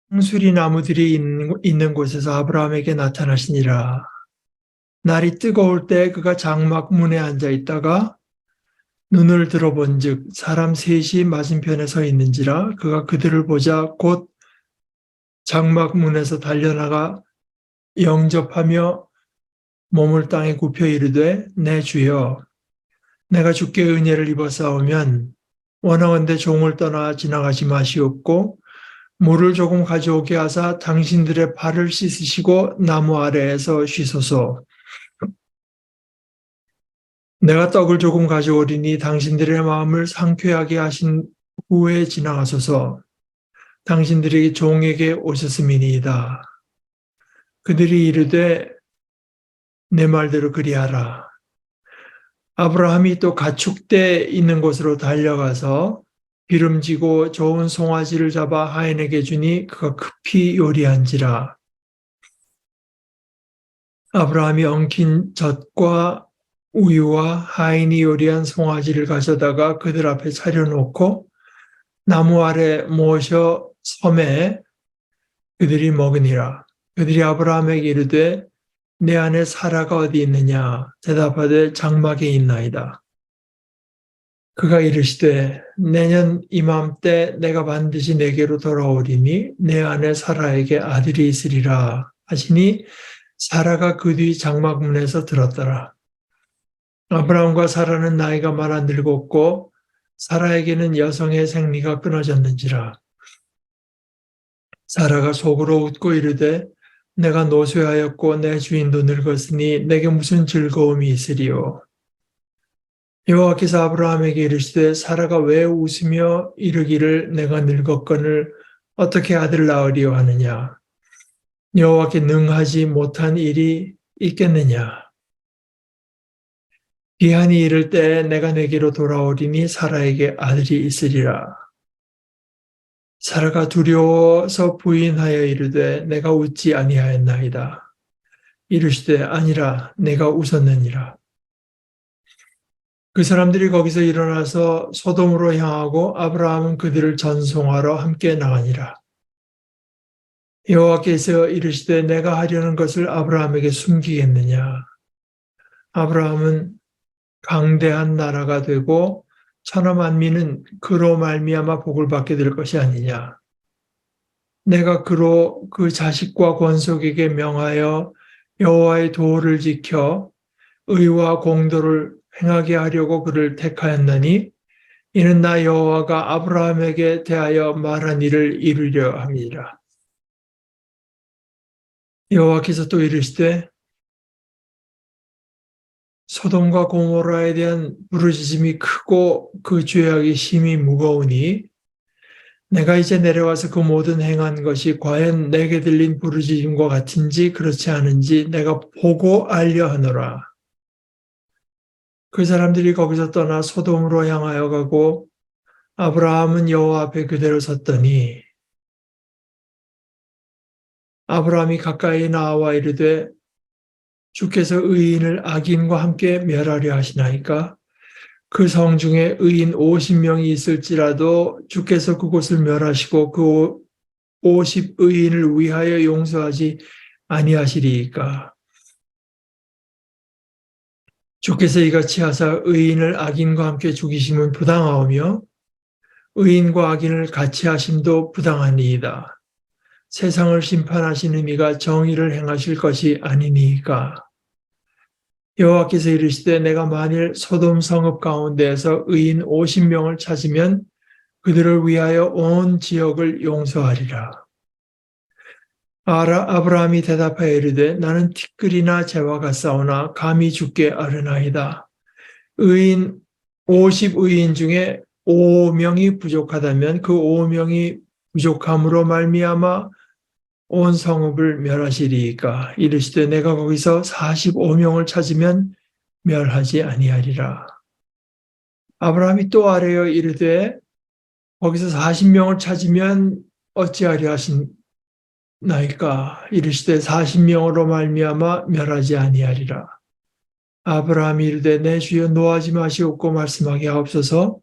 상수리 나무들이 있는 곳에서 아브라함에게 나타나시니라. 날이 뜨거울 때 그가 장막 문에 앉아 있다가 눈을 들어본즉 사람 셋이 맞은편에 서 있는지라 그가 그들을 보자 곧 장막 문에서 달려나가 영접하며 몸을 땅에 굽혀 이르되 내 주여 내가 주께 은혜를 입어싸우면 원하건대 종을 떠나 지나가지 마시옵고 물을 조금 가져오게 하사 당신들의 발을 씻으시고 나무 아래에서 쉬소서. 내가 떡을 조금 가져오리니 당신들의 마음을 상쾌하게 하신 후에 지나가소서. 당신들이 종에게 오셨음이니이다. 그들이 이르되 내 말대로 그리하라. 아브라함이 또 가축대 있는 곳으로 달려가서 기름지고 좋은 송아지를 잡아 하인에게 주니 그가 급히 요리한지라. 아브라함이 엉킨 젖과 우유와 하인이 요리한 송아지를 가져다가 그들 앞에 차려놓고 나무 아래 모셔 섬에 그들이 먹으니라. 그들이 아브라함에게 이르되 내 안에 사라가 어디 있느냐 대답하되 장막에 있나이다. 그가 이르시되 내년 이맘때 내가 반드시 내게로 돌아오리니 내 안에 사라에게 아들이 있으리라 하시니 사라가 그 뒤 장막 문에서 들었더라. 아브라함과 사라는 나이가 많아 늙었고 사라에게는 여성의 생리가 끊어졌는지라. 사라가 속으로 웃고 이르되 내가 노쇠하였고 내 주인도 늙었으니 내게 무슨 즐거움이 있으리요. 여호와께서 아브라함에게 이르시되 사라가 왜 웃으며 이르기를 내가 늙었거늘 어떻게 아들 낳으리요 하느냐. 여호와께 능하지 못한 일이 있겠느냐. 기한이 이를 때 내가 내게로 돌아오리니 사라에게 아들이 있으리라. 사라가 두려워서 부인하여 이르되 내가 웃지 아니하였나이다. 이르시되 아니라 내가 웃었느니라. 그 사람들이 거기서 일어나서 소돔으로 향하고 아브라함은 그들을 전송하러 함께 나가니라. 여호와께서 이르시되 내가 하려는 것을 아브라함에게 숨기겠느냐. 아브라함은 강대한 나라가 되고 천하 만민은 그로 말미암아 복을 받게 될 것이 아니냐. 내가 그로 그 자식과 권속에게 명하여 여호와의 도를 지켜 의와 공도를 행하게 하려고 그를 택하였나니 이는 나 여호와가 아브라함에게 대하여 말한 일을 이루려 함이라. 여호와께서 또 이르시되 소돔과 고모라에 대한 부르짖음이 크고 그 죄악이 심히 무거우니 내가 이제 내려와서 그 모든 행한 것이 과연 내게 들린 부르짖음과 같은지 그렇지 않은지 내가 보고 알려 하노라. 그 사람들이 거기서 떠나 소돔으로 향하여 가고 아브라함은 여호와 앞에 그대로 섰더니 아브라함이 가까이 나와 이르되 주께서 의인을 악인과 함께 멸하려 하시나이까? 그 성 중에 의인 50명이 있을지라도 주께서 그곳을 멸하시고 그 50의인을 위하여 용서하지 아니하시리이까? 주께서 이같이 하사 의인을 악인과 함께 죽이심은 부당하오며 의인과 악인을 같이 하심도 부당하니이다. 세상을 심판하시는 이가 정의를 행하실 것이 아니니이까? 여호와께서 이르시되 내가 만일 소돔 성읍 가운데에서 의인 50명을 찾으면 그들을 위하여 온 지역을 용서하리라. 아브라함이 대답하여 이르되 나는 티끌이나 재와 같사오나 감히 주께 아뢰나이다. 의인 50의인 중에 5명이 부족하다면 그 5명이 부족함으로 말미암아 온 성읍을 멸하시리이까. 이르시되 내가 거기서 45명을 찾으면 멸하지 아니하리라. 아브라함이 또 아뢰어 이르되 거기서 40명을 찾으면 어찌하려 하시나이까. 이르시되 40명으로 말미암아 멸하지 아니하리라. 아브라함이 이르되 내 주여 노하지 마시옵고 말씀하게 하옵소서.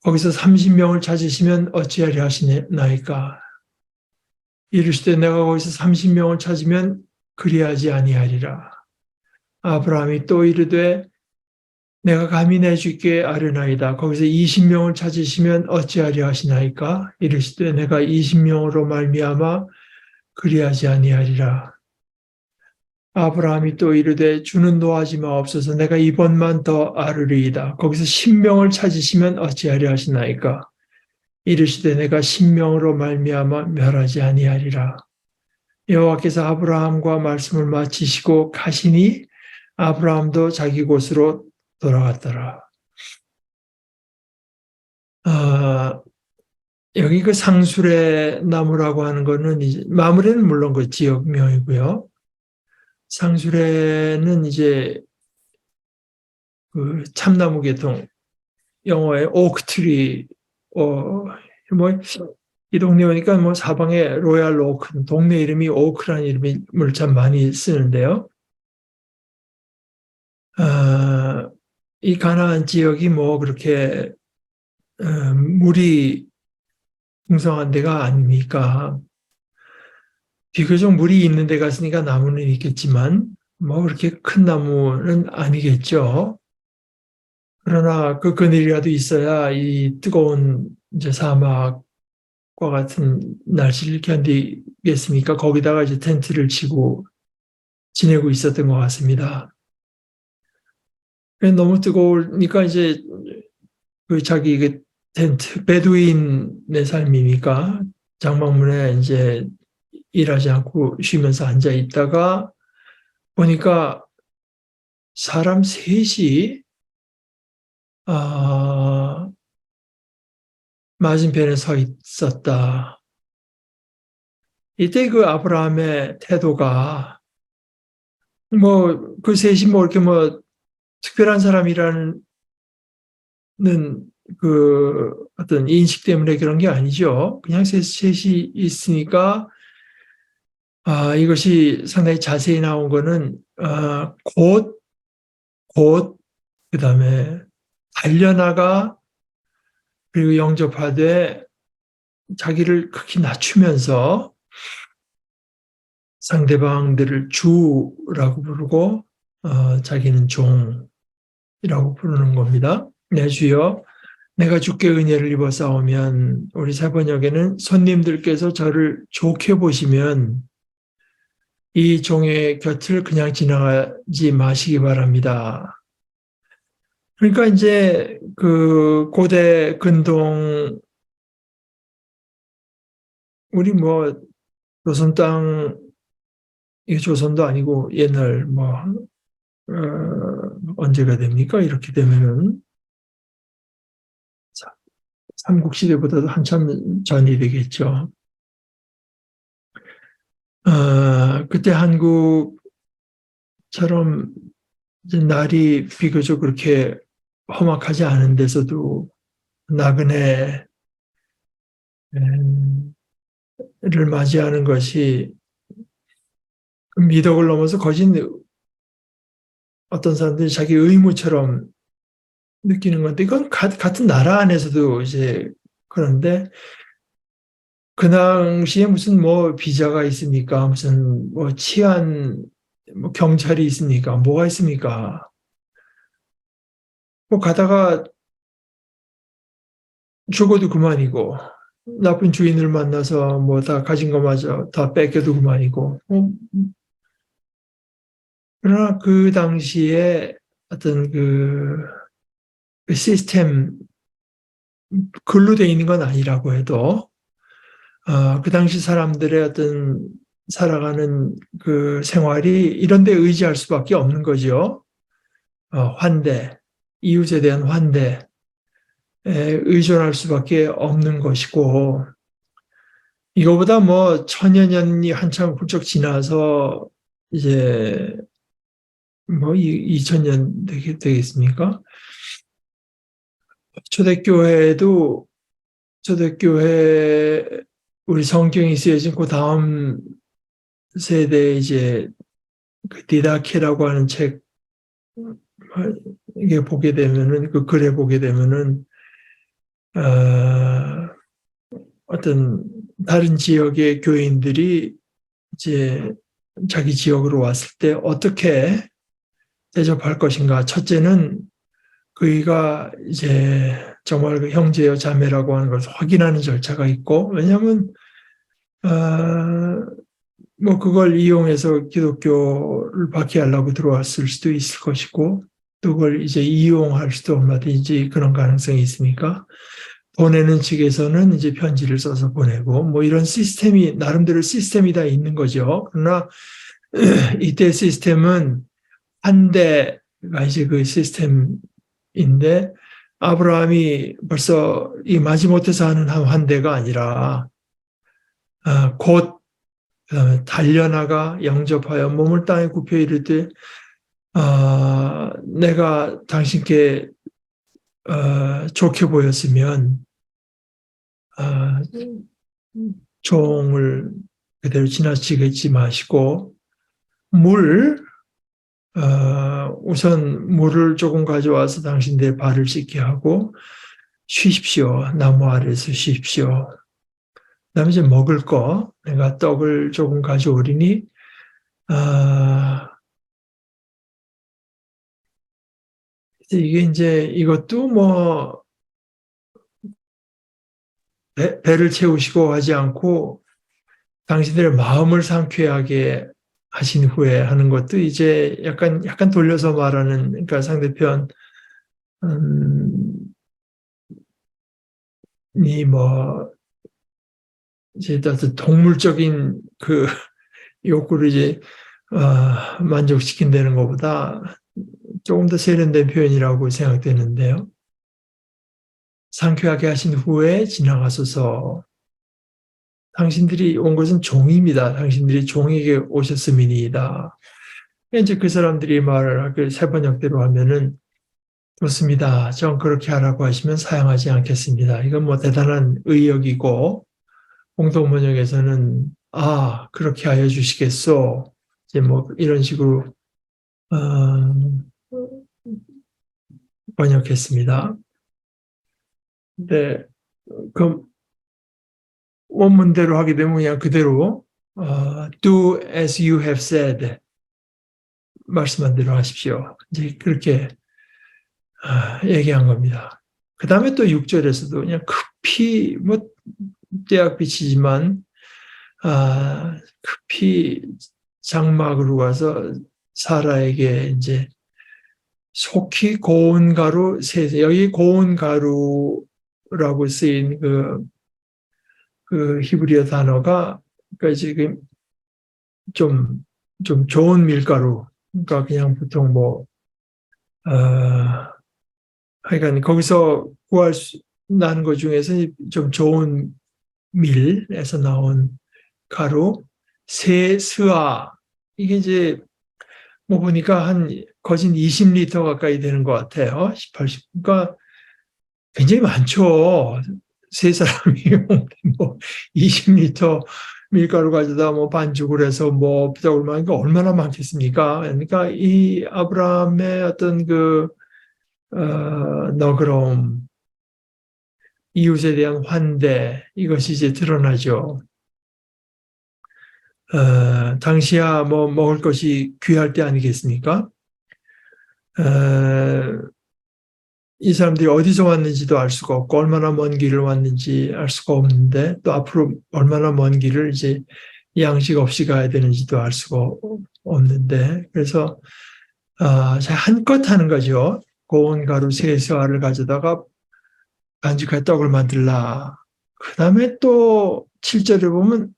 거기서 30명을 찾으시면 어찌하려 하시나이까. 이르시되 내가 거기서 30명을 찾으면 그리하지 아니하리라. 아브라함이 또 이르되 내가 감히 내 주께 아뢰나이다. 거기서 20명을 찾으시면 어찌하려 하시나이까? 이르시되 내가 20명으로 말미암아 그리하지 아니하리라. 아브라함이 또 이르되 주는 노하지 마옵소서. 내가 이번만 더 아르리이다. 거기서 10명을 찾으시면 어찌하려 하시나이까? 이르시되 내가 10명으로 말미암아 멸하지 아니하리라. 여호와께서 아브라함과 말씀을 마치시고 가시니 아브라함도 자기 곳으로 돌아갔더라. 여기 그 상수레 나무라고 하는 거는 이제 마무리는 물론 그 지역명이고요. 상수레는 이제 그 참나무 계통, 영어의 오크트리, 이 동네 오니까 뭐 사방에 로얄 오크, 동네 이름이 오크라는 이름을 참 많이 쓰는데요. 이 가나안 지역이 뭐 그렇게 물이 풍성한 데가 아닙니까? 비교적 물이 있는 데 갔으니까 나무는 있겠지만 뭐 그렇게 큰 나무는 아니겠죠. 그러나 그 그늘이라도 있어야 이 뜨거운 이제 사막과 같은 날씨를 견디겠습니까? 거기다가 이제 텐트를 치고 지내고 있었던 것 같습니다. 너무 뜨거우니까 이제 그 자기 그 텐트, 베두인의 삶이니까 장막문에 이제 일하지 않고 쉬면서 앉아 있다가 보니까 사람 셋이 맞은편에 서 있었다. 이때 그 아브라함의 태도가 뭐 그 셋이 뭐 이렇게 뭐 특별한 사람이라는 그 어떤 인식 때문에 그런 게 아니죠. 그냥 셋이 있으니까 이것이 상당히 자세히 나온 거는 곧 그다음에 달려나가 그리고 영접하되 자기를 극히 낮추면서 상대방들을 주라고 부르고 자기는 종이라고 부르는 겁니다. 내 주여 내가 주께 은혜를 입어 싸우면 우리 사번역에는 손님들께서 저를 좋게 보시면 이 종의 곁을 그냥 지나가지 마시기 바랍니다. 그러니까 이제 그 고대 근동 우리 뭐 조선 땅 이게 조선도 아니고 옛날 뭐 언제가 됩니까? 이렇게 되면은 삼국 시대보다도 한참 전이 되겠죠. 그때 한국처럼 이제 날이 비교적 그렇게 험악하지 않은 데서도 나그네를 맞이하는 것이 미덕을 넘어서 거진 어떤 사람들이 자기 의무처럼 느끼는 건데 이건 같은 나라 안에서도 이제 그런데 그 당시에 무슨 뭐 비자가 있습니까? 무슨 뭐 치안 뭐 경찰이 있습니까? 뭐가 있습니까? 뭐 가다가 죽어도 그만이고 나쁜 주인을 만나서 뭐 다 가진 거마저 다 뺏겨도 그만이고 그러나 그 당시에 어떤 그 시스템 글로 돼 있는 건 아니라고 해도 그 당시 사람들의 어떤 살아가는 그 생활이 이런 데 의지할 수밖에 없는 거죠. 환대, 이웃에 대한 환대에 의존할 수밖에 없는 것이고 이거보다 뭐 천여 년이 한참 훌쩍 지나서 이제 뭐 2000년 되겠습니까? 초대교회 우리 성경이 쓰여진 그 다음 세대 이제 그 디다케라고 하는 책 이게 보게 되면은 그 글에 보게 되면은 어떤 다른 지역의 교인들이 이제 자기 지역으로 왔을 때 어떻게 대접할 것인가. 첫째는 그이가 이제 정말 그 형제여 자매라고 하는 것을 확인하는 절차가 있고, 왜냐하면 뭐 그걸 이용해서 기독교를 박해하려고 들어왔을 수도 있을 것이고, 또 그걸 이제 이용할 수도 얼마든지 그런 가능성이 있으니까 보내는 측에서는 이제 편지를 써서 보내고, 뭐 이런 시스템이 나름대로 시스템이 다 있는 거죠. 그러나 이때 시스템은 한 대가 이제 그 시스템인데, 아브라함이 벌써 이 마지못해서 하는 한 대가 아니라 곧 달려나가 영접하여 몸을 땅에 굽혀 이르되 내가 당신께 좋게 보였으면 종을 그대로 지나치지 마시고 우선 물을 조금 가져와서 당신들의 발을 씻게 하고 쉬십시오. 나무 아래에서 쉬십시오. 그다음에 이제 먹을 거 내가 떡을 조금 가져오리니 이게 이제 이것도 뭐 배를 채우시고 하지 않고 당신들의 마음을 상쾌하게 하신 후에 하는 것도 이제 약간 돌려서 말하는, 그러니까 상대편 이 뭐 이제 어떤 동물적인 그 욕구를 이제 만족시킨다는 것보다 조금 더 세련된 표현이라고 생각되는데요. 상쾌하게 하신 후에 지나가소서. 당신들이 온 것은 종입니다. 당신들이 종에게 오셨음이니이다. 이제 그 사람들이 말을 그 세 번역대로 하면은 좋습니다. 전 그렇게 하라고 하시면 사양하지 않겠습니다. 이건 뭐 대단한 의역이고, 공동번역에서는 그렇게 하여 주시겠소. 이제 뭐 이런 식으로 번역했습니다. 근데 그 원문대로 하게 되면 그냥 그대로 do as you have said, 말씀한 대로 하십시오. 이제 그렇게 얘기한 겁니다. 그 다음에 또 6절에서도 그냥 급히 뭐 떼약 비치지만 급히 장막으로 가서 사라에게 이제 속히 고운 가루 세세, 여기 고운 가루라고 쓰인 그 히브리어 단어가 그러니까 지금 좀 좋은 밀가루, 그러니까 그냥 보통 뭐 하여간 거기서 구할 수 나는 것 중에서 좀 좋은 밀에서 나온 가루, 세스아, 이게 이제 뭐 보니까 한 거진 20리터 가까이 되는 것 같아요. 18, 그러니까 굉장히 많죠. 세 사람이 뭐 20리터 밀가루 가져다 뭐 반죽을 해서 뭐 비자고 하니까 얼마나 많겠습니까? 그러니까 이 아브라함의 어떤 너그러움, 이웃에 대한 환대, 이것이 이제 드러나죠. 당시야 뭐 먹을 것이 귀할 때 아니겠습니까? 이 사람들이 어디서 왔는지도 알 수가 없고 얼마나 먼 길을 왔는지 알 수가 없는데 또 앞으로 얼마나 먼 길을 이제 양식 없이 가야 되는지도 알 수가 없는데 그래서 한껏 하는 거죠. 고운 가루 세수알을 가져다가 반죽할 떡을 만들라. 그 다음에 또 7절에 보면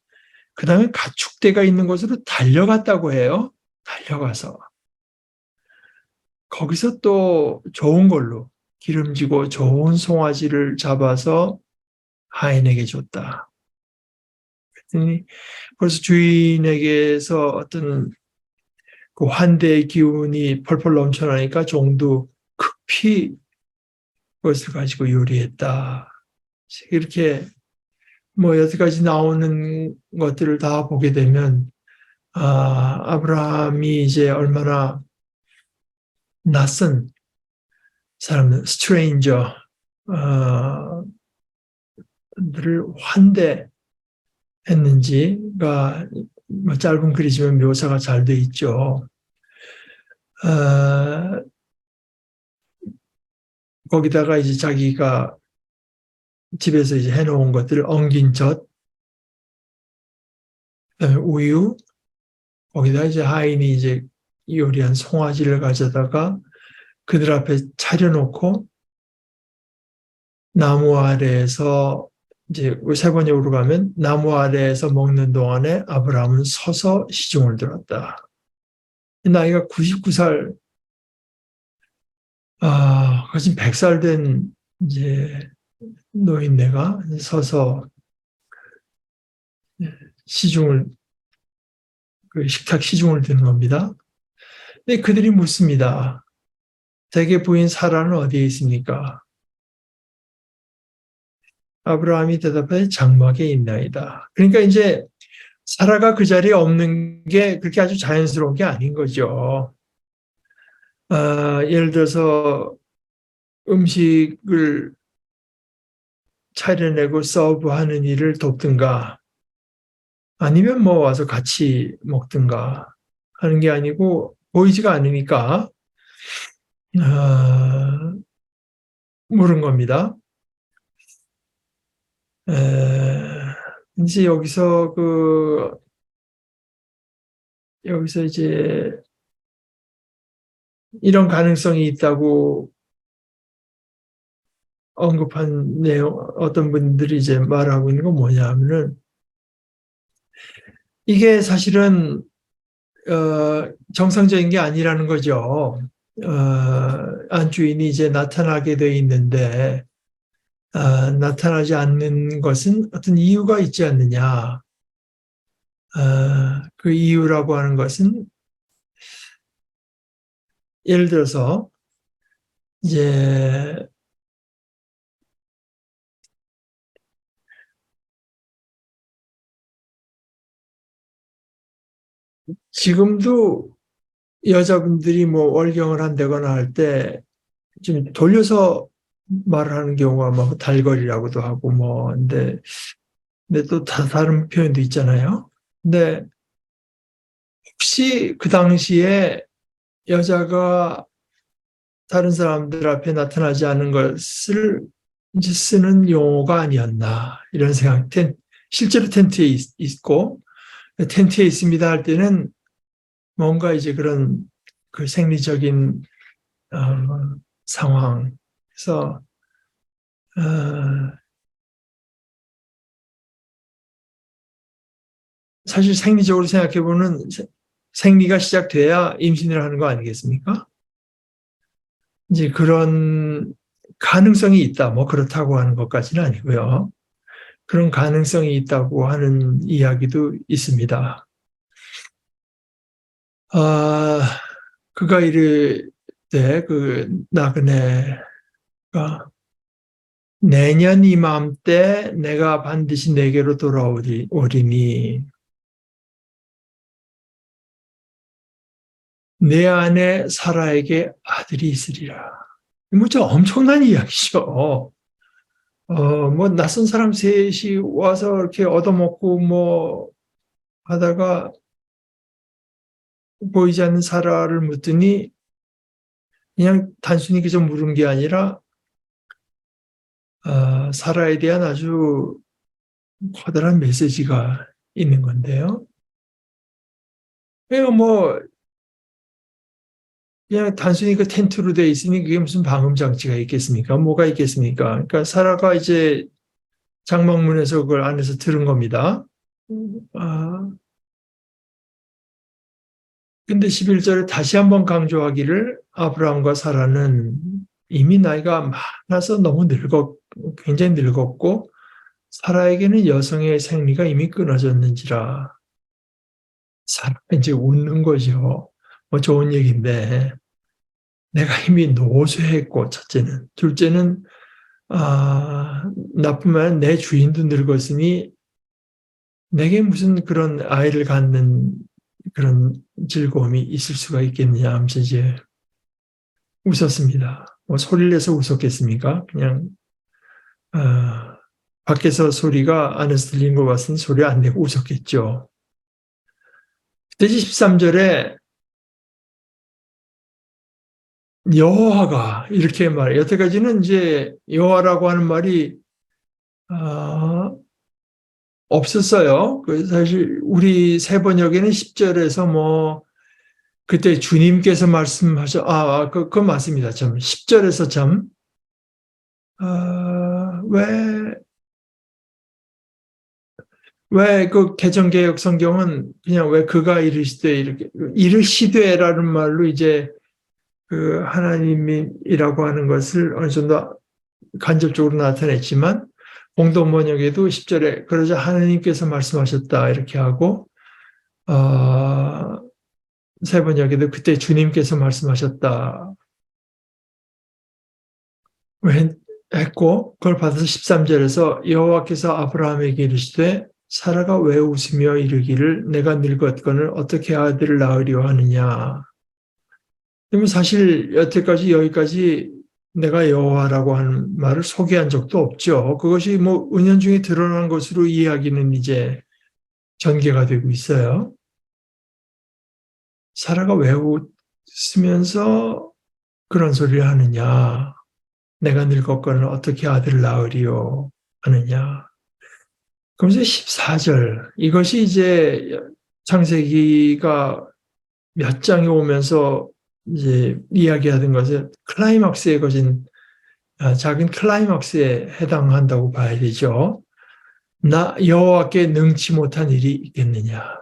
그 다음에 가축대가 있는 곳으로 달려갔다고 해요. 달려가서. 거기서 또 좋은 걸로 기름지고 좋은 송아지를 잡아서 하인에게 줬다. 그랬더니 벌써 주인에게서 어떤 그 환대의 기운이 펄펄 넘쳐나니까 종도 급히 그것을 가지고 요리했다. 이렇게 뭐 여태까지 나오는 것들을 다 보게 되면 아브라함이 이제 얼마나 낯선 사람들, 스트레인저 들을 환대, 했는지가 뭐 짧은 글이지만 묘사가 잘 돼 있죠. 거기다가 이제 자기가 집에서 이제 해놓은 것들, 엉긴 젖, 그다음에 우유, 거기다 이제 하인이 이제 요리한 송아지를 가져다가 그들 앞에 차려놓고 나무 아래에서 이제 세 번역으로 가면 나무 아래에서 먹는 동안에 아브라함은 서서 시중을 들었다. 나이가 99살, 거진 100살 된 이제 노인네가 서서 시중을, 그 식탁 시중을 드는 겁니다. 근데 그들이 묻습니다. 자기 부인 사라는 어디에 있습니까? 아브라함이 대답해 장막에 있나이다. 그러니까 이제 사라가 그 자리에 없는 게 그렇게 아주 자연스러운 게 아닌 거죠. 예를 들어서 음식을 차려내고 서브하는 일을 돕든가 아니면 뭐 와서 같이 먹든가 하는 게 아니고 보이지가 않으니까 물은 겁니다. 이제 여기서 이제 이런 가능성이 있다고 언급한 내용, 어떤 분들이 이제 말하고 있는 건 뭐냐 하면은 이게 사실은 정상적인 게 아니라는 거죠. 안주인이 이제 나타나게 돼 있는데 나타나지 않는 것은 어떤 이유가 있지 않느냐. 그 이유라고 하는 것은 예를 들어서 이제 지금도 여자분들이 뭐 월경을 한다거나 할 때 좀 돌려서 말하는 경우가 뭐 달거리라고도 하고 뭐 근데 또 다른 표현도 있잖아요. 근데 혹시 그 당시에 여자가 다른 사람들 앞에 나타나지 않은 것을 이제 쓰는 용어가 아니었나 이런 생각. 실제로 텐트에 있고 텐트에 있습니다 할 때는 뭔가 이제 그런 그 생리적인 상황. 그래서 사실 생리적으로 생각해 보면 생리가 시작돼야 임신을 하는 거 아니겠습니까? 이제 그런 가능성이 있다. 뭐 그렇다고 하는 것까지는 아니고요. 그런 가능성이 있다고 하는 이야기도 있습니다. 그가 이르되 그 나그네가 내년 이맘때 내가 반드시 내게로 돌아오리니 내 안에 사라에게 아들이 있으리라. 뭐 저 엄청난 이야기죠. 뭐 낯선 사람 셋이 와서 이렇게 얻어먹고 뭐 하다가 보이지 않는 사라를 묻더니 그냥 단순히 그저 물은 게 아니라 사라에 대한 아주 커다란 메시지가 있는 건데요. 그러니까 뭐 그냥 단순히 그 텐트로 돼 있으니 그게 무슨 방음 장치가 있겠습니까? 뭐가 있겠습니까? 그러니까 사라가 이제 장막문에서 그걸 안에서 들은 겁니다. 아, 근데 11절에 다시 한번 강조하기를 아브라함과 사라는 이미 나이가 많아서 너무 굉장히 늙었고 사라에게는 여성의 생리가 이미 끊어졌는지라. 사라가 이제 웃는 거죠. 뭐 좋은 얘기인데 내가 이미 노쇠했고 첫째는 둘째는 나뿐만 내 주인도 늙었으니 내게 무슨 그런 아이를 갖는 그런 즐거움이 있을 수가 있겠느냐 하면서 이제 웃었습니다. 뭐 소리를 내서 웃었겠습니까? 그냥 밖에서 소리가 안에서 들린 것 같으니 소리 안 내고 웃었겠죠. 그때 13절에 여호와가 이렇게 말해요. 여태까지는 이제 여호와라고 하는 말이 없었어요. 사실 우리 세 번역에는 10절에서 뭐 그때 주님께서 그건 맞습니다. 참 10절에서 참 왜 그 개정개혁 성경은 그냥 왜 그가 이르시되 이렇게 이르시되라는 말로 이제 그 하나님이라고 하는 것을 어느 정도 간접적으로 나타냈지만 공동 번역에도 10절에 그러자 하나님께서 말씀하셨다 이렇게 하고 세 번역에도 그때 주님께서 말씀하셨다 했고 그걸 받아서 13절에서 여호와께서 아브라함에게 이르시되 사라가 왜 웃으며 이르기를 내가 늙었거늘 어떻게 아들을 낳으려 하느냐. 그러면 사실 여태까지 여기까지 내가 여호와라고 하는 말을 소개한 적도 없죠. 그것이 뭐 은연중에 드러난 것으로 이야기는 이제 전개가 되고 있어요. 사라가 왜 웃으면서 그런 소리를 하느냐. 내가 늙었거늘 어떻게 아들을 낳으리요 하느냐. 그러면서 14절 이것이 이제 창세기가 몇 장에 오면서 이제 이야기하던 것은 클라이막스에 거진 작은 클라이막스에 해당한다고 봐야 되죠. 나 여호와께 능치 못한 일이 있겠느냐.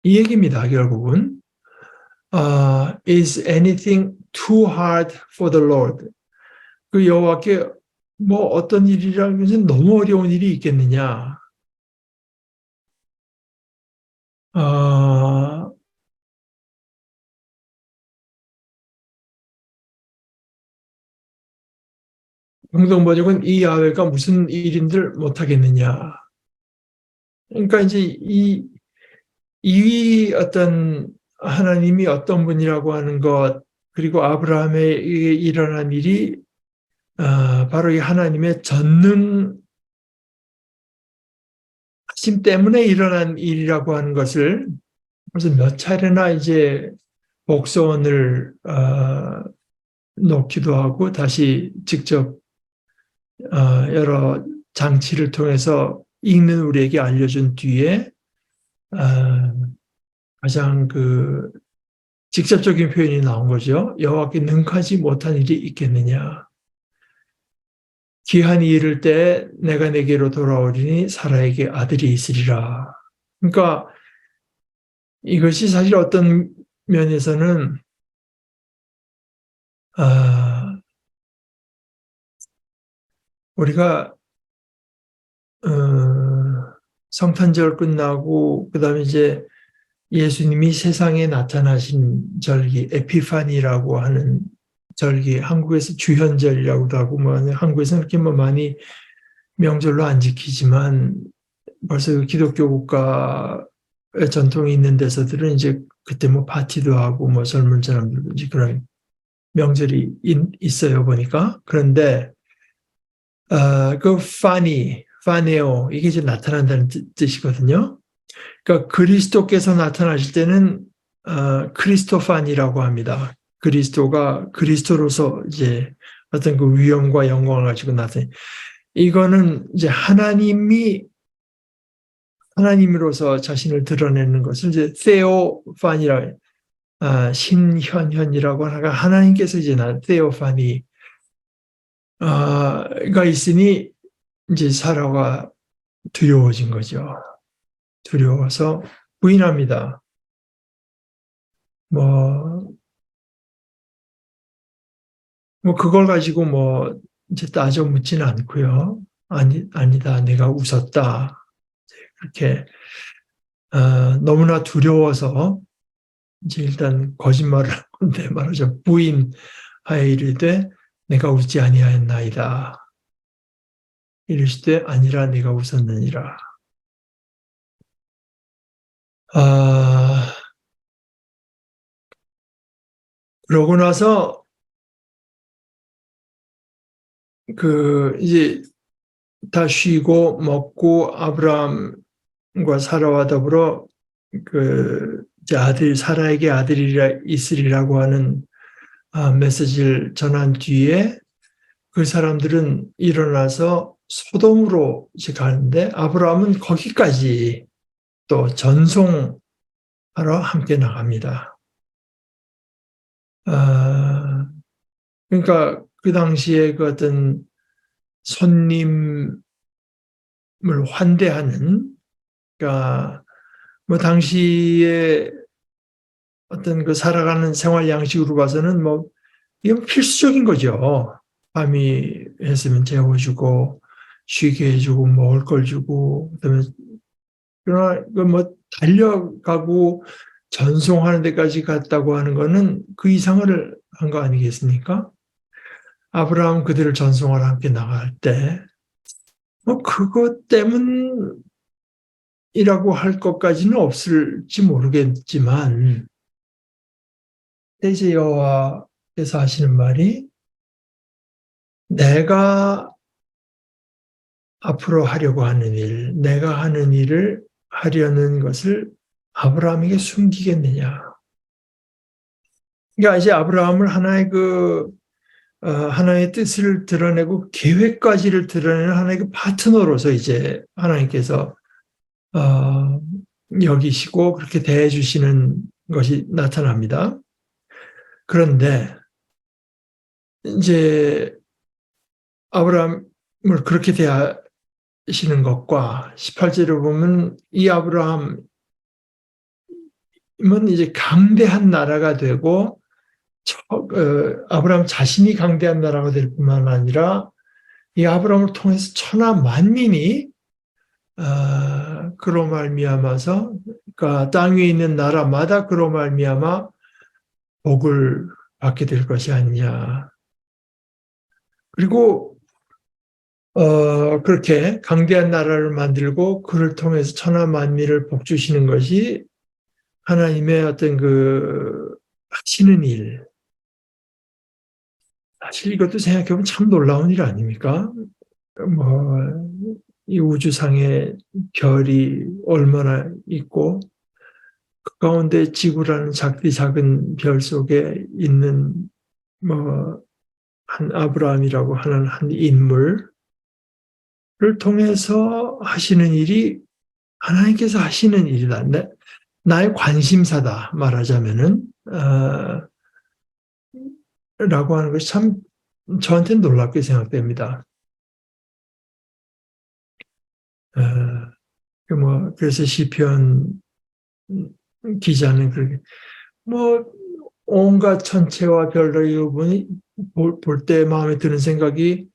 이 얘기입니다. 결국은 Is anything too hard for the Lord? 그 여호와께 뭐 어떤 일이라는 것은 너무 어려운 일이 있겠느냐. 공동번역은 이 야훼가 무슨 일인들 못하겠느냐. 그러니까 이제 이 어떤 하나님이 어떤 분이라고 하는 것 그리고 아브라함에게 일어난 일이 바로 이 하나님의 전능하심 때문에 일어난 일이라고 하는 것을 벌써 몇 차례나 이제 복선을 놓기도 하고 다시 직접 여러 장치를 통해서 읽는 우리에게 알려준 뒤에 가장 그 직접적인 표현이 나온 거죠. 여호와께 능하지 못한 일이 있겠느냐. 기한이 이를 때 내가 내게로 돌아오리니 사라에게 아들이 있으리라. 그러니까 이것이 사실 어떤 면에서는 우리가 성탄절 끝나고 그다음에 이제 예수님이 세상에 나타나신 절기 에피파니라고 하는 절기 한국에서 주현절이라고도 하고 뭐 한국에서는 그렇게 뭐 많이 명절로 안 지키지만 벌써 그 기독교 국가의 전통이 있는 데서들은 이제 그때 뭐 파티도 하고 뭐 젊은 사람들도 이제 그런 명절이 있어요 보니까. 그런데 그 파네오 이게 이제 나타난다는 뜻이거든요. 그러니까 그리스도께서 나타나실 때는 크리스토판이라고 합니다. 그리스도가 그리스도로서 이제 어떤 그 위엄과 영광을 가지고 나타나. 이거는 이제 하나님으로서 자신을 드러내는 것을 이제 세오판이라 신현현이라고 하나가 하나님께서 이제 세오판이 가 있으니 이제 사라가 두려워진 거죠. 두려워서 부인합니다. 뭐 그걸 가지고 뭐 이제 따져 묻지는 않고요. 아니다. 내가 웃었다. 그렇게 너무나 두려워서 이제 일단 거짓말을 한 건데 말하자 부인하여 이르되 내가 웃지 아니하였나이다. 이르시되 아니라 내가 웃었느니라. 그러고 나서 그 이제 다 쉬고 먹고 아브라함과 사라와 더불어 이제 사라에게 아들이 있으리라고 하는 메시지를 전한 뒤에 그 사람들은 일어나서 소돔으로 이제 가는데 아브라함은 거기까지 또 전송하러 함께 나갑니다. 그러니까 그 당시에 그 어떤 손님을 환대하는, 그러니까 뭐 당시에 어떤 그 살아가는 생활 양식으로 봐서는 뭐 이건 필수적인 거죠. 밤이 했으면 재워주고 쉬게 해주고 먹을 걸 주고, 그다음에 그러나 뭐 달려가고 전송하는 데까지 갔다고 하는 거는 그 이상을 한 거 아니겠습니까? 아브라함 그들을 전송하러 함께 나갈 때 뭐 그것 때문이라고 할 것까지는 없을지 모르겠지만, 이제 여호와께서 하시는 말이 내가 앞으로 하려고 하는 일, 내가 하는 일을 하려는 것을 아브라함에게 숨기겠느냐. 그러니까 이제 아브라함을 하나의 뜻을 드러내고 계획까지를 드러내는 하나의 그 파트너로서 이제 하나님께서 여기시고 그렇게 대해 주시는 것이 나타납니다. 그런데 이제 아브라함을 그렇게 대하시는 것과 18절에 보면 이 아브라함은 이제 강대한 나라가 되고 아브라함 자신이 강대한 나라가 될 뿐만 아니라 이 아브라함을 통해서 천하 만민이 그로 말미암아서, 그러니까 땅 위에 있는 나라마다 그로 말미암아 복을 받게 될 것이 아니냐. 그리고 그렇게 강대한 나라를 만들고 그를 통해서 천하 만민을 복 주시는 것이 하나님의 어떤 하시는 일. 사실 이것도 생각해보면 참 놀라운 일 아닙니까? 뭐, 이 우주상에 별이 얼마나 있고, 그 가운데 지구라는 작은 별 속에 있는 한 아브라함이라고 하는 한 인물을 통해서 하시는 일이 하나님께서 하시는 일이다. 나의 관심사다, 말하자면은, 라고 하는 것이 참 저한테는 놀랍게 생각됩니다. 그래서 시편 기자는 그렇게, 온갖 천체와 별들을 볼 때 마음에 드는 생각이,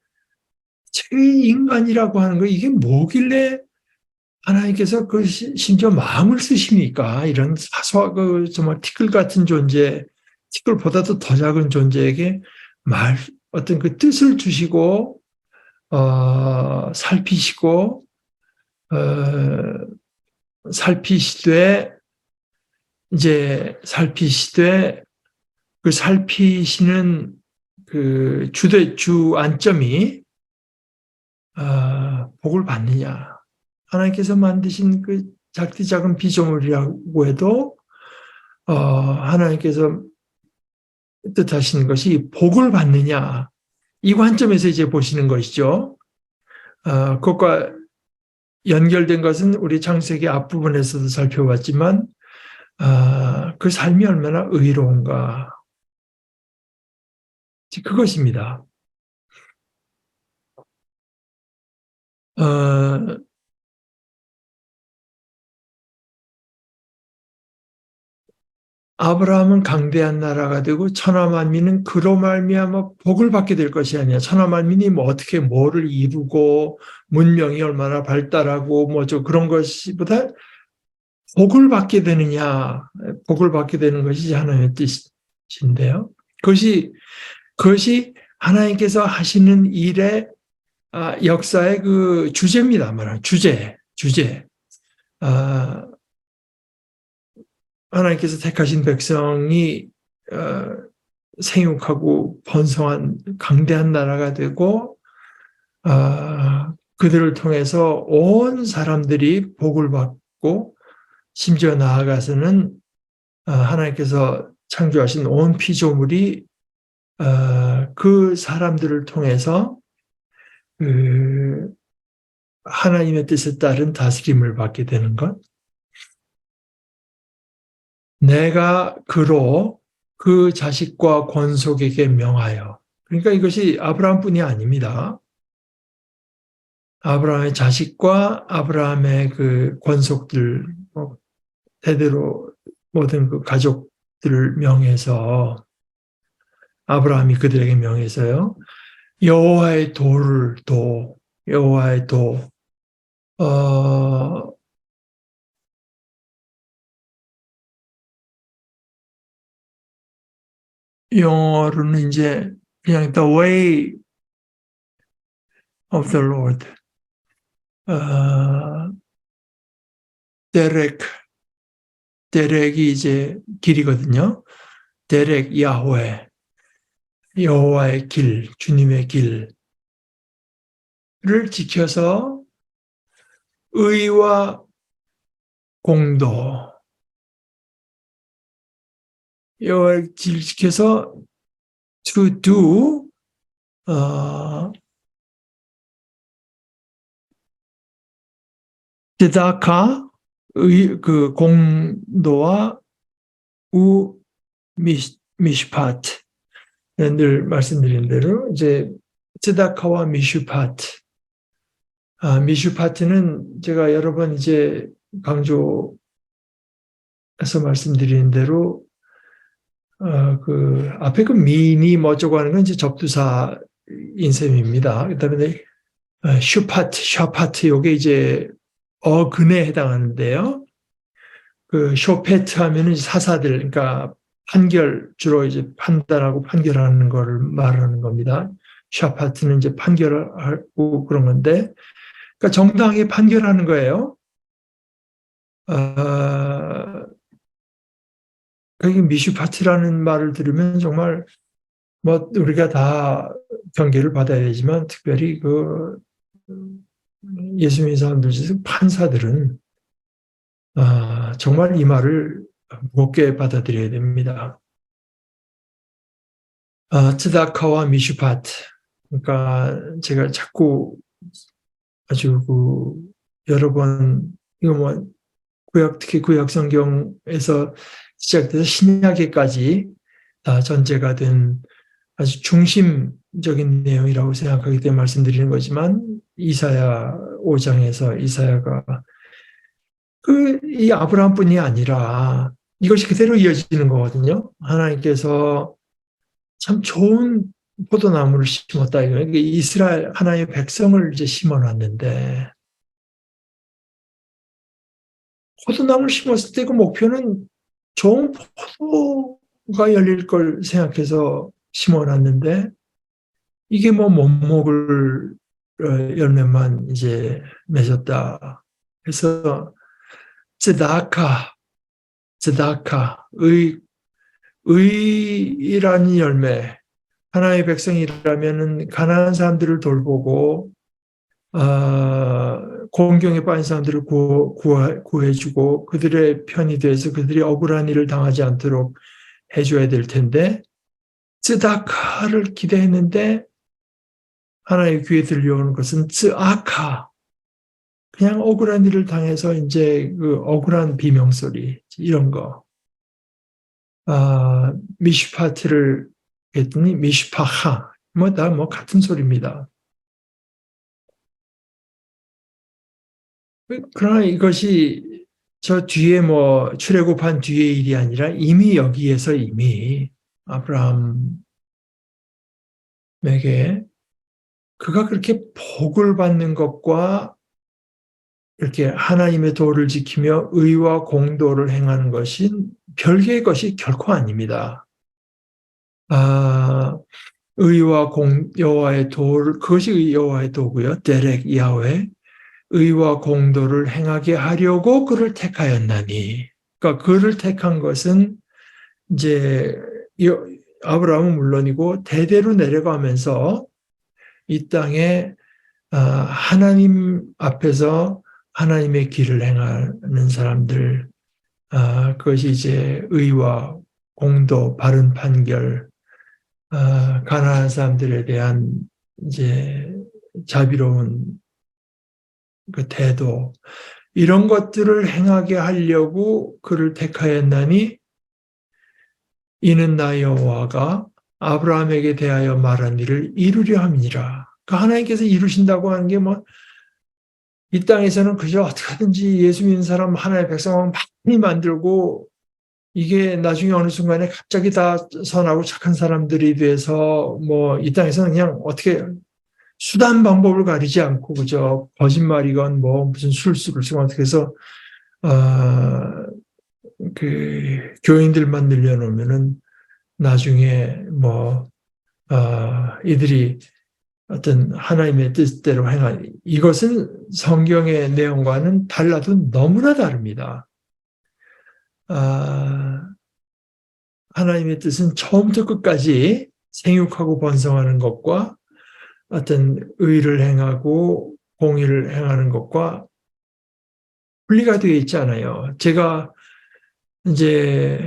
인간이라고 하는 거, 이게 뭐길래 하나님께서 심지어 마음을 쓰십니까? 이런 정말 티끌 같은 존재, 티끌보다도 더 작은 존재에게 어떤 그 뜻을 주시고, 살피시고, 살피시되 그 살피시는 주 안점이 복을 받느냐. 하나님께서 만드신 그 작은 피조물이라고 해도 하나님께서 뜻하시는 것이 복을 받느냐. 이 관점에서 이제 보시는 것이죠. 그것과 연결된 것은 우리 창세기 앞부분에서도 살펴봤지만 그 삶이 얼마나 의로운가. 그것입니다. 아브라함은 강대한 나라가 되고 천하 만민은 그로 말미암아 복을 받게 될 것이 아니야. 천하 만민이 어떻게 뭐를 이루고 문명이 얼마나 발달하고 그런 것보다 복을 받게 되느냐, 복을 받게 되는 것이 하나님의 뜻인데요. 그것이 하나님께서 하시는 일의 역사의 그 주제입니다. 말하는 주제. 하나님께서 택하신 백성이 생육하고 번성한 강대한 나라가 되고 그들을 통해서 온 사람들이 복을 받고 심지어 나아가서는 하나님께서 창조하신 온 피조물이 그 사람들을 통해서 그 하나님의 뜻에 따른 다스림을 받게 되는 것. 내가 그로 그 자식과 권속에게 명하여. 그러니까 이것이 아브라함뿐이 아닙니다. 아브라함의 자식과 아브라함의 그 권속들, 대대로 모든 그 가족들을 명해서 아브라함이 그들에게 명해서요. 여호와의 도를 여호와의 도, 영어로는 이제 그냥 the way of the Lord, 데렉이 이제 길이거든요. 데렉 야훼, 여호와의 길, 주님의 길을 지켜서 의와 공도, 여호와의 길 지켜서 to do 츠다카, 그 공도와 우 미슈파트, 늘 말씀드린 대로 이제 츠다카와 미슈파트. 미슈파트는 제가 여러 번 이제 강조해서 말씀드린 대로 그 앞에 그 미니 뭐 어쩌고 하는 건 이제 접두사인 셈입니다. 그다음에 슈파트, 요게 이제 어근에 해당하는데요. 그 쇼페트 하면은 사사들, 그러니까 판결, 주로 이제 판단하고 판결하는 거를 말하는 겁니다. 샤파트는 이제 판결하고 그런 건데, 그러니까 정당하게 판결하는 거예요. 여기 미슈파트라는 말을 들으면 정말 뭐 우리가 다 경계를 받아야 되지만 특별히 그 예수 믿는 사람들 중에서 판사들은 정말 이 말을 무겁게 받아들여야 됩니다. 츠다카와 미슈파트. 그러니까 제가 자꾸 아주 그 여러 번 이거 뭐 특히 구약 성경에서 시작돼서 신약에까지 다 전제가 된 아주 중심적인 내용이라고 생각하기 때문에 말씀드리는 거지만 이사야 5장에서 이사야가 이 아브라함뿐이 아니라 이것이 그대로 이어지는 거거든요. 하나님께서 참 좋은 포도나무를 심었다. 그러니까 이스라엘 하나의 백성을 이제 심어놨는데 포도나무를 심었을 때 그 목표는 좋은 포도가 열릴 걸 생각해서 심어놨는데 이게 뭐 못 먹을 열매만 이제 맺었다. 그래서 쯔다카, 의라는 열매. 하나의 백성이라면은 가난한 사람들을 돌보고 공경에 빠진 사람들을 구해주고 그들의 편이 돼서 그들이 억울한 일을 당하지 않도록 해줘야 될 텐데 쯔다카를 기대했는데 하나의 귀에 들려오는 것은 쯔아카, 그냥 억울한 일을 당해서 이제 그 억울한 비명소리 이런 거. 미슈파트를 했더니 미슈파하, 뭐 다 뭐 같은 소리입니다. 그러나 이것이 저 뒤에 뭐 출애굽한 뒤의 일이 아니라 이미 여기에서 이미 아브라함에게 그가 그렇게 복을 받는 것과 이렇게 하나님의 도를 지키며 의와 공도를 행하는 것이 별개의 것이 결코 아닙니다. 의와 여호와의 도를, 그것이 여호와의 도고요. 데렉 야훼, 의와 공도를 행하게 하려고 그를 택하였나니. 그러니까 그를 택한 것은 이제 아브라함은 물론이고 대대로 내려가면서 이 땅에 하나님 앞에서 하나님의 길을 행하는 사람들, 그것이 이제 의와 공도, 바른 판결, 가난한 사람들에 대한 이제 자비로운 그 태도, 이런 것들을 행하게 하려고 그를 택하였나니 이는 나 여호와가 아브라함에게 대하여 말한 일을 이루려 함이니라. 그러니까 하나님께서 이루신다고 하는 게 뭐 이 땅에서는 그저 어떻게든지 예수 믿는 사람 하나의 백성을 많이 만들고 이게 나중에 어느 순간에 갑자기 다 선하고 착한 사람들이 돼서 뭐 이 땅에서는 그냥 어떻게 수단 방법을 가리지 않고 그저 거짓말이건 뭐 무슨 술수를 쓰고 어떻게 해서 그 교인들만 늘려놓으면은 나중에 뭐 이들이 어떤 하나님의 뜻대로 행한 이것은 성경의 내용과는 달라도 너무나 다릅니다. 하나님의 뜻은 처음부터 끝까지 생육하고 번성하는 것과 어떤 의를 행하고 공의를 행하는 것과 분리가 되어 있지 않아요. 제가 이제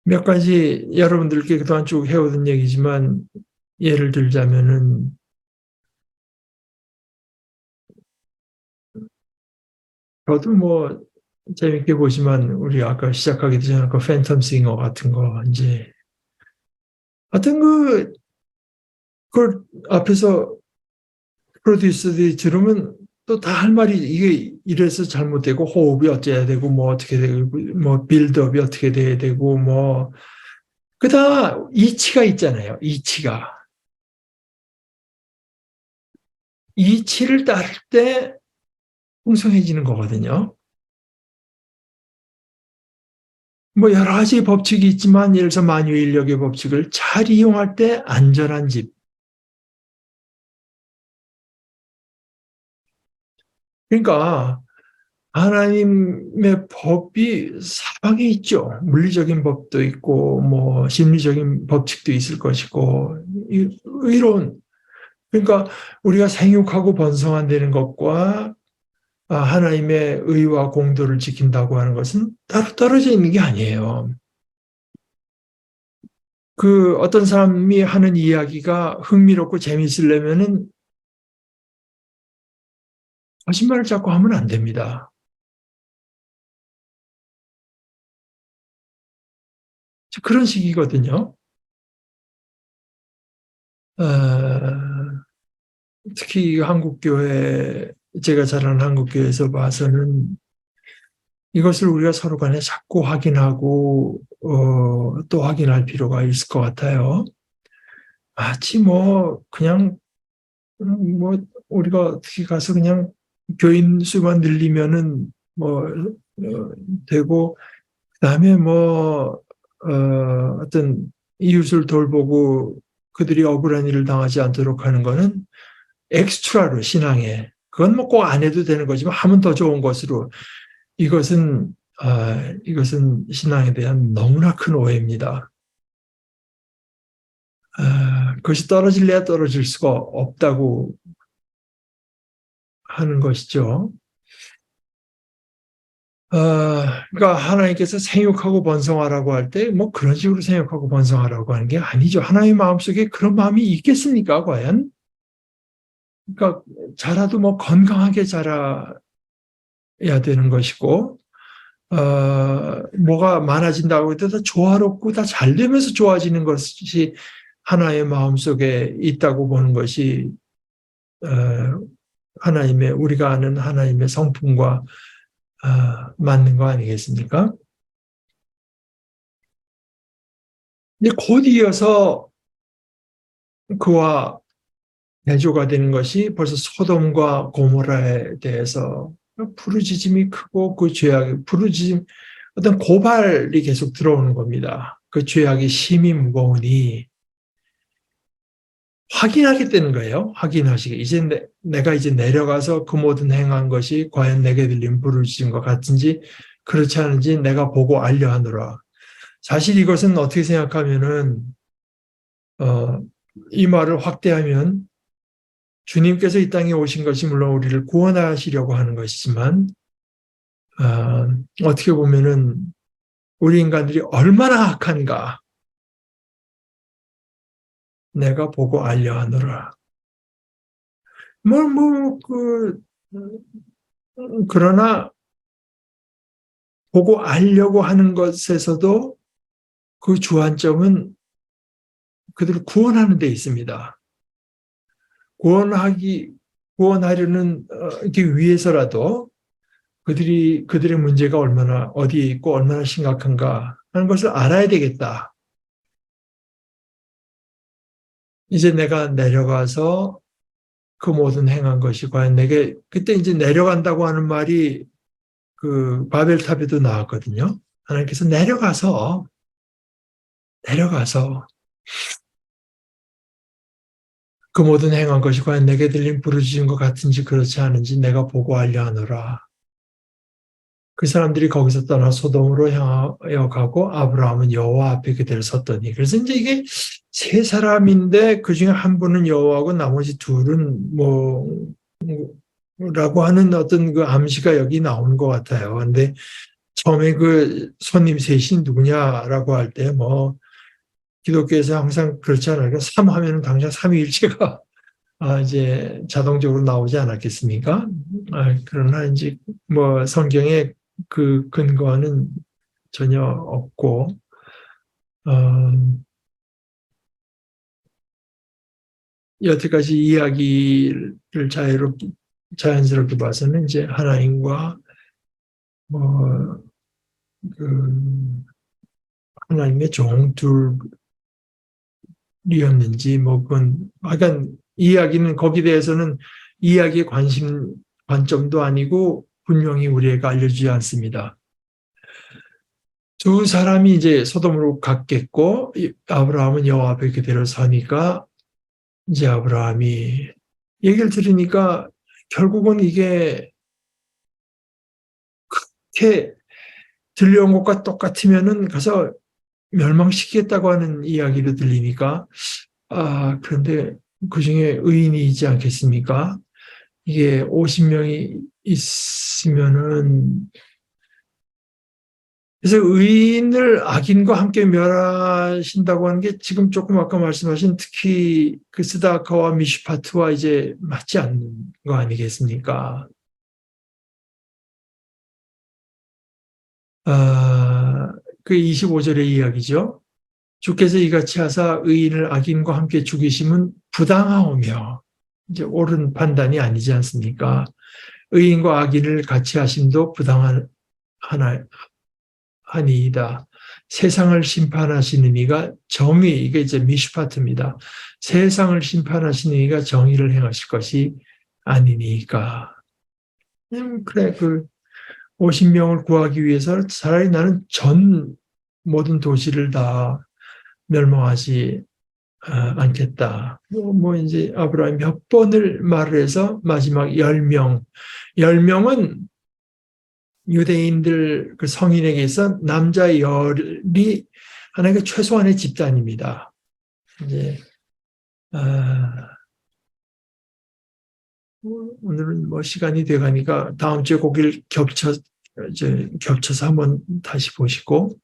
몇 가지 여러분들께 그동안 쭉 해오던 얘기지만 예를 들자면은 저도 뭐 재밌게 보지만 우리 아까 시작하기도 전에 그 팬텀 싱어 같은 거 이제 하여튼 그걸 앞에서 프로듀서들이 들으면 또 다 할 말이 이게 이래서 잘못되고 호흡이 어째야 되고 뭐 어떻게 되고 뭐 빌드업이 어떻게 돼야 되고 뭐 그다 이치가 있잖아요. 이치를 따를 때 풍성해지는 거거든요. 뭐 여러 가지 법칙이 있지만 예를 들어서 만유인력의 법칙을 잘 이용할 때 안전한 집. 그러니까 하나님의 법이 사방에 있죠. 물리적인 법도 있고 뭐 심리적인 법칙도 있을 것이고 의로운 그러니까 우리가 생육하고 번성한다는 것과 하나님의 의와 공도를 지킨다고 하는 것은 따로 떨어져 있는 게 아니에요. 그 어떤 사람이 하는 이야기가 흥미롭고 재미있으려면은 거짓말을 자꾸 하면 안 됩니다. 그런 식이거든요. 특히 한국교회, 제가 자라는 한국교회에서 봐서는 이것을 우리가 서로 간에 자꾸 확인하고, 또 확인할 필요가 있을 것 같아요. 마치 뭐, 그냥, 뭐, 우리가 어떻게 가서 그냥 교인 수만 늘리면은 뭐, 되고, 그 다음에 뭐, 어떤 이웃을 돌보고 그들이 억울한 일을 당하지 않도록 하는 거는 엑스트라로 신앙에 그건 뭐 꼭 안 해도 되는 거지만 하면 더 좋은 것으로 이것은 신앙에 대한 너무나 큰 오해입니다. 그것이 떨어질래야 떨어질 수가 없다고 하는 것이죠. 그러니까 하나님께서 생육하고 번성하라고 할 때 뭐 그런 식으로 생육하고 번성하라고 하는 게 아니죠. 하나님의 마음속에 그런 마음이 있겠습니까, 과연? 그러니까 자라도 뭐 건강하게 자라야 되는 것이고 뭐가 많아진다고 해도 다 조화롭고 다 잘 되면서 좋아지는 것이 하나의 마음속에 있다고 보는 것이 하나님의 우리가 아는 하나님의 성품과 맞는 거 아니겠습니까? 근데 곧 이어서 그와 대조가 되는 것이 벌써 소돔과 고모라에 대해서 부르짖음이 크고 그 죄악이 부르짖음 어떤 고발이 계속 들어오는 겁니다. 그 죄악이 심히 무거우니 확인하겠다는 거예요. 확인하시게. 이제 내가 이제 내려가서 그 모든 행한 것이 과연 내게 들린 부르짖음과 같은지 그렇지 않은지 내가 보고 알려 하노라. 사실 이것은 어떻게 생각하면은 이 말을 확대하면 주님께서 이 땅에 오신 것이 물론 우리를 구원하시려고 하는 것이지만 어떻게 보면은 우리 인간들이 얼마나 악한가 내가 보고 알려 하노라. 그러나 보고 알려고 하는 것에서도 그 주안점은 그들을 구원하는 데 있습니다. 구원하려는 기 위해서라도 그들의 문제가 얼마나 어디에 있고 얼마나 심각한가 하는 것을 알아야 되겠다. 이제 내가 내려가서 그 모든 행한 것이 과연 내게 그때 이제 내려간다고 하는 말이 그 바벨탑에도 나왔거든요. 하나님께서 내려가서 그 모든 행한 것이 과연 내게 들린 부르짖은 것 같은지 그렇지 않은지 내가 보고 알려 하노라. 그 사람들이 거기서 떠나 소돔으로 향하여 가고 아브라함은 여호와 앞에 그대로 섰더니 그래서 이제 이게 세 사람인데 그 중에 한 분은 여호와고 나머지 둘은 뭐라고 하는 어떤 그 암시가 여기 나오는 것 같아요. 근데 처음에 그 손님 셋이 누구냐라고 할 때 뭐 기독교에서 항상 그렇지 않아요. 삼 하면은 당장 삼위일체가 이제 자동적으로 나오지 않았겠습니까? 그러나 이제 뭐 성경에 그 근거는 전혀 없고, 어, 여태까지 이야기를 자연스럽게 봐서는 이제 하나님과 뭐, 그, 하나님의 종둘이었는지, 뭐, 하여간 이야기는 거기에 대해서는 이야기의 관점도 아니고 분명히 우리에게 알려주지 않습니다. 두 사람이 이제 소돔으로 갔겠고 아브라함은 여호와 앞에 그대로 서니까 이제 아브라함이 얘기를 들으니까 결국은 이게 그렇게 들려온 것과 똑같으면은 가서 멸망시키겠다고 하는 이야기로 들리니까 그런데 그중에 의인이 있지 않겠습니까? 이게 50명이 있으면은 그래서 의인을 악인과 함께 멸하신다고 하는 게 지금 조금 아까 말씀하신 특히 그 스다카와 미슈파트와 이제 맞지 않는 거 아니겠습니까? 그 25절의 이야기죠. 주께서 이같이 하사 의인을 악인과 함께 죽이심은 부당하오며 이제 옳은 판단이 아니지 않습니까? 의인과 악인을 같이 하심도 부당하나 하니이다. 세상을 심판하시는 이가 정의, 이게 이제 미슈파트입니다. 세상을 심판하시는 이가 정의를 행하실 것이 아니니까. 그래, 그 50명을 구하기 위해서 차라리 나는 전 모든 도시를 다 멸망하지 않겠다. 뭐 이제 아브라함이 몇 번을 말을 해서 마지막 10명. 10명은 유대인들 그 성인에게서 남자 열이 하나의 최소한의 집단입니다. 이제 오늘은 뭐 시간이 돼가니까 다음 주에 거기를 겹쳐서 한번 다시 보시고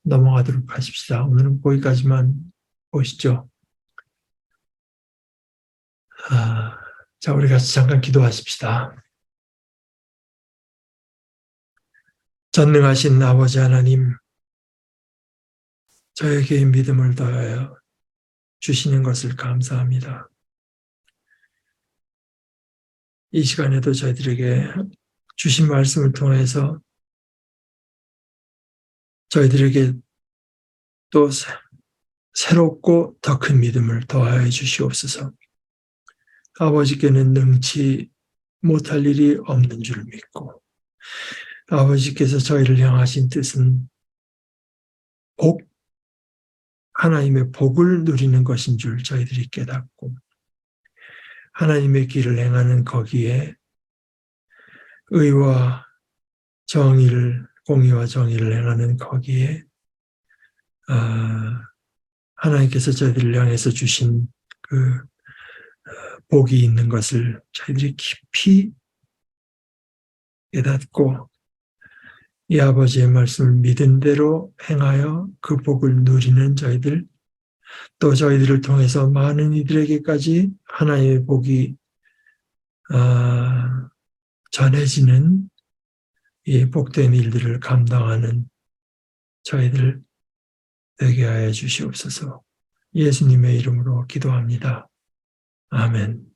넘어가도록 하십시다. 오늘은 거기까지만 보시죠. 자, 우리 같이 잠깐 기도하십시다. 전능하신 아버지 하나님, 저에게 믿음을 더하여 주시는 것을 감사합니다. 이 시간에도 저희들에게 주신 말씀을 통해서 저희들에게 또 새롭고 더 큰 믿음을 더하여 주시옵소서. 아버지께는 능치 못할 일이 없는 줄 믿고 아버지께서 저희를 향하신 뜻은 하나님의 복을 누리는 것인 줄 저희들이 깨닫고 하나님의 길을 행하는 거기에 공의와 정의를 행하는 거기에 하나님께서 저희들을 향해서 주신 그 복이 있는 것을 저희들이 깊이 깨닫고 이 아버지의 말씀을 믿은 대로 행하여 그 복을 누리는 저희들, 또 저희들을 통해서 많은 이들에게까지 하나님의 복이 전해지는 이 복된 일들을 감당하는 저희들 되게 하여 주시옵소서. 예수님의 이름으로 기도합니다. 아멘.